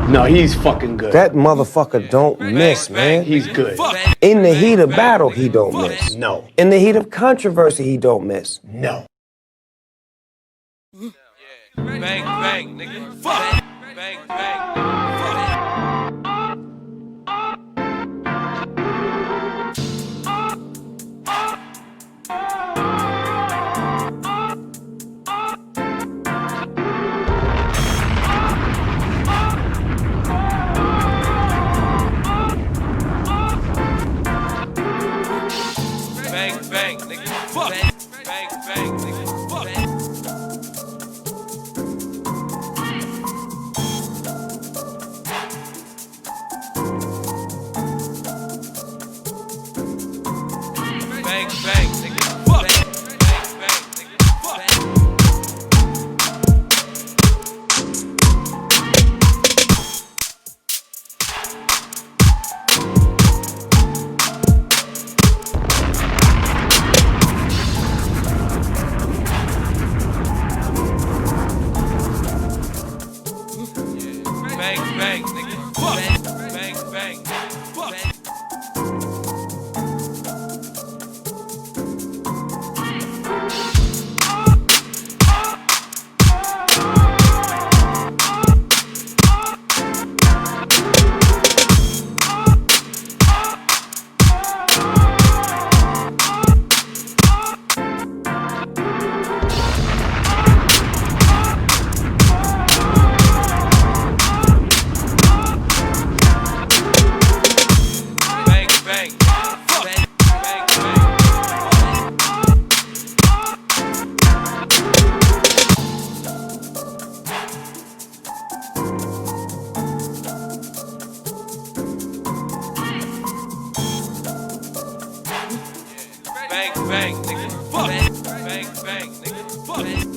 No, he's fucking good. That motherfucker don't miss, man. He's good. In the heat of battle, he don't miss. No. In the heat of controversy, he don't miss. No. Bang, bang, nigga. Fuck. Bang, bang. Fuck. Bang, bang, nigga. Fuck. Bang, bang, nigga. Fuck. Bang, bang, nigga. Fuck. Bang, bang, nigga. Fuck. Bang, bang, nigga. Fuck. Bang, bang, nigga. Fuck. Bang, bang. Fuck. Bang, bang. Bang, bang, nigga. Fuck. Bang, bang, nigga. Fuck.